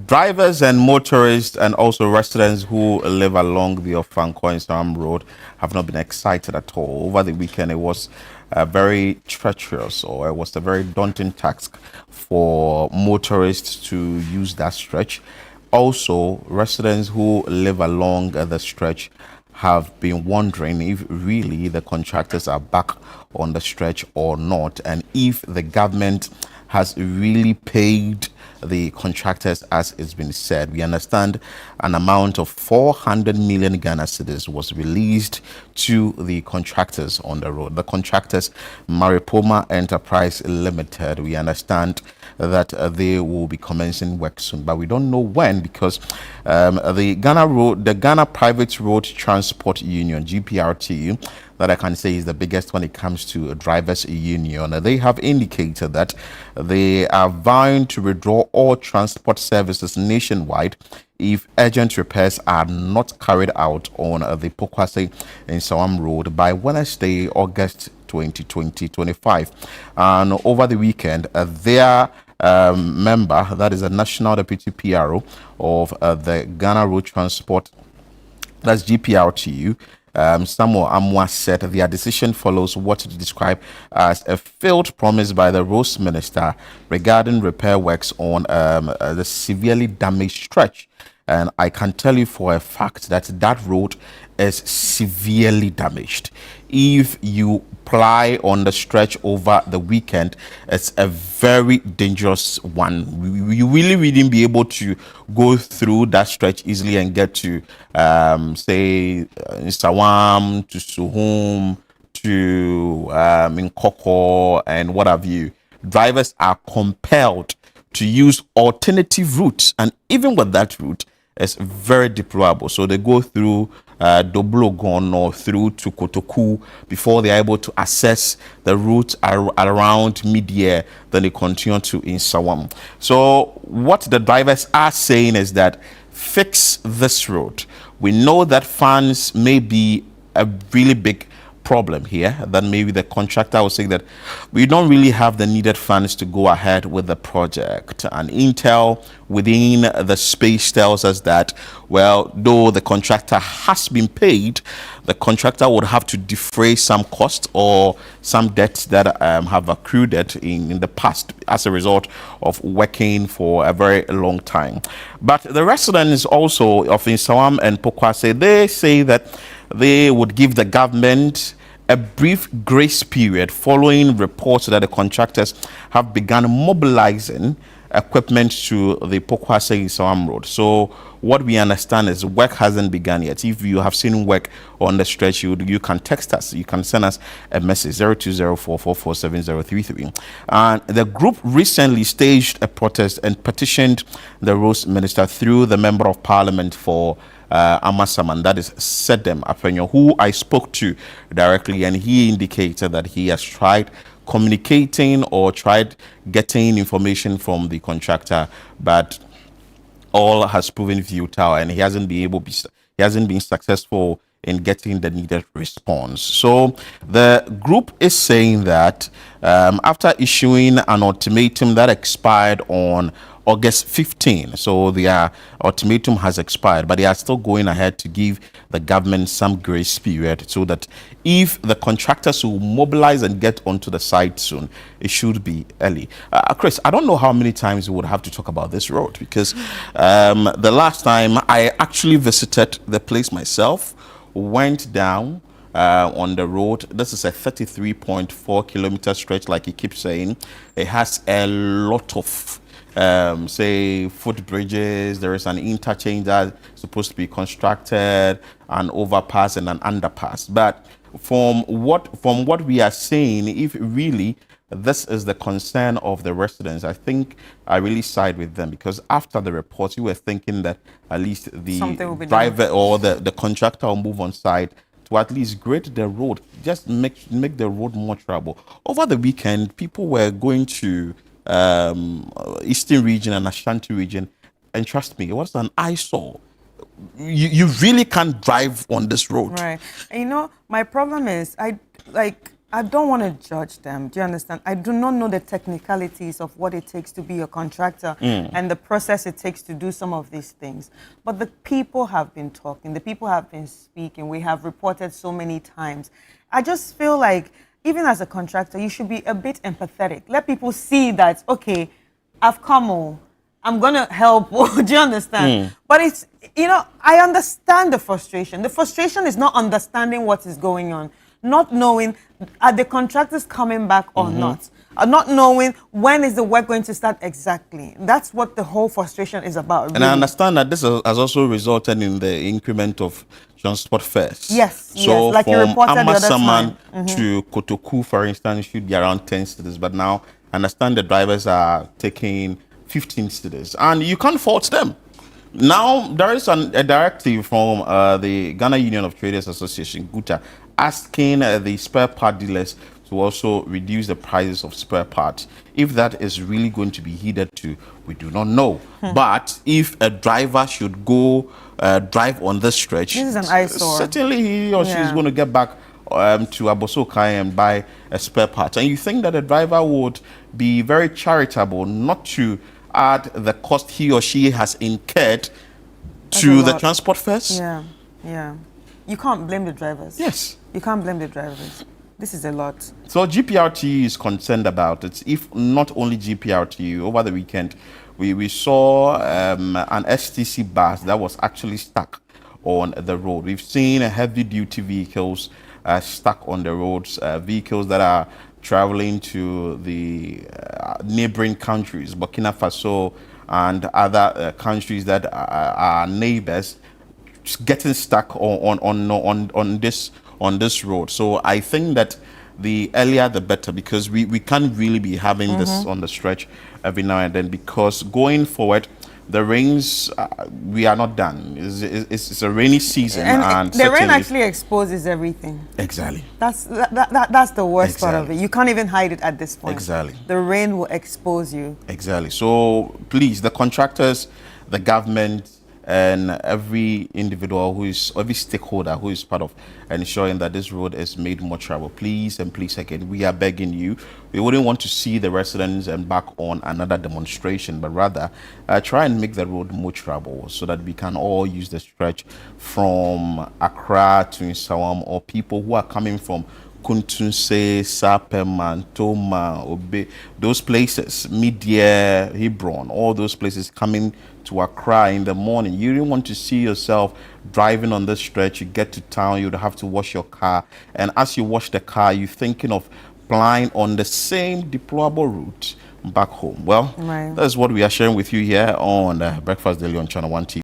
Drivers and motorists and also residents who live along the Nsawam road have not been excited at all. Over the weekend, it was very treacherous, or it was a very daunting task for motorists to use that stretch. Also, residents who live along the stretch have been wondering if really the contractors are back on the stretch or not, and if the government has really paid the contractors as it's been said. We understand an amount of 400 million Ghana cedis was released to the contractors on the road. The contractors, Maripoma Enterprise Limited, we understand that they will be commencing work soon, but we don't know when, because the Ghana Private Road Transport Union, GPRT, that I can say is the biggest when it comes to a drivers union. They have indicated that they are vowing to withdraw all transport services nationwide if urgent repairs are not carried out on the Pokuase Nsawam road by Wednesday, August 2025. And over the weekend, their member, that is a national deputy PRO of the Ghana Road Transport, that's GPRTU, Samuel Amwa, said their decision follows what it described as a failed promise by the roads minister regarding repair works on the severely damaged stretch. And I can tell you for a fact that that road is severely damaged. If you ply on the stretch over the weekend, it's a very dangerous one. You really wouldn't be able to go through that stretch easily and get to, say, Nsawam, to Suhum, to Nkoko, and what have you. Drivers are compelled to use alternative routes, and even with that route, it's very deplorable. So they go through Doblogon or through to Kotoku before they are able to assess the route around mid-year. Then they continue to Nsawam. So what the drivers are saying is that fix this road. We know that funds may be a really big problem here, that maybe the contractor will say that we don't really have the needed funds to go ahead with the project. And intel within the space tells us that, well, though the contractor has been paid, the contractor would have to defray some costs or some debts that have accrued in the past as a result of working for a very long time. But the residents also of Nsawam and Pokuase, they say that they would give the government a brief grace period following reports that the contractors have begun mobilizing equipment to the Pokuase Nsawam road. So what we understand is work hasn't begun yet. If you have seen work on the stretch, you can text us. You can send us a message, 0204447033. And the group recently staged a protest and petitioned the roads minister through the member of parliament for Amasaman, that is Sedem Apenyo, who I spoke to directly, and he indicated that he has tried communicating or tried getting information from the contractor, but all has proven futile, and he hasn't been successful in getting the needed response. So the group is saying that after issuing an ultimatum that expired on August 15. So their ultimatum has expired, but they are still going ahead to give the government some grace period so that if the contractors will mobilize and get onto the site soon, it should be early. Chris, I don't know how many times we would have to talk about this road, because the last time I actually visited the place myself, went down on the road. This is a 33.4 kilometer stretch, like he keeps saying. It has a lot of say footbridges. There is an interchange that's supposed to be constructed, an overpass and an underpass. But from what we are seeing, if really this is the concern of the residents, I think I really side with them, because after the report, you were thinking that at least the driver or the contractor will move on site to at least grade the road, just make the road more travel. Over the weekend, people were going to Eastern region and Ashanti region, and trust me, it was an eyesore. You really can't drive on this road. Right. And you know, my problem is, I like I don't want to judge them. Do you understand? I do not know the technicalities of what it takes to be a contractor and the process it takes to do some of these things. But the people have been talking. The people have been speaking. We have reported so many times. I just feel like, even as a contractor, you should be a bit empathetic. Let people see that, okay, I've come on. I'm going to help. Do you understand? But it's, I understand the frustration. The frustration is not understanding what is going on, not knowing are the contractors coming back or not, not knowing when is the work going to start exactly. That's what the whole frustration is about. Really. And I understand that this has also resulted in the increment of transport fares. Yes, so yes, like you from reported the other Amasaman time. to Kotoku, for instance, should be around 10 cities, but now I understand the drivers are taking 15 cities, and you can't fault them. Now, there is a directive from the Ghana Union of Traders Association, GUTA, asking the spare part dealers to also reduce the prices of spare parts. If that is really going to be heeded to, we do not know. But if a driver should go drive on this stretch, this is an eyesore. Certainly he or she is going to get back to Abosokai and buy a spare part. And you think that the driver would be very charitable not to add the cost he or she has incurred to the transport fares? Yeah. You can't blame the drivers. Yes. You can't blame the drivers. This is a lot. So GPRT is concerned about it. If not only GPRT, over the weekend, we saw an STC bus that was actually stuck on the road. We've seen heavy-duty vehicles stuck on the roads, vehicles that are traveling to the neighboring countries, Burkina Faso and other countries that are neighbors, getting stuck on this road. So I think that the earlier the better, because we can't really be having this on the stretch every now and then, because going forward the rains, we are not done. It's a rainy season, and the rain actually exposes everything. Exactly. That's the worst part of it. You can't even hide it at this point. Exactly. The rain will expose you. Exactly. So please, the contractors, the government, and every individual every stakeholder who is part of ensuring that this road is made more travel, please and please again, we are begging you. We wouldn't want to see the residents embark on another demonstration, but rather try and make the road more travel so that we can all use the stretch from Accra to Nsawam, or people who are coming from Kuntunse, Sapema, Toma, Obe, those places, Media, Hebron, all those places coming to Accra in the morning. You didn't want to see yourself driving on this stretch. You get to town, you'd have to wash your car. And as you wash the car, you're thinking of flying on the same deplorable route back home. Well, that's what we are sharing with you here on Breakfast Daily on ChannelOne TV.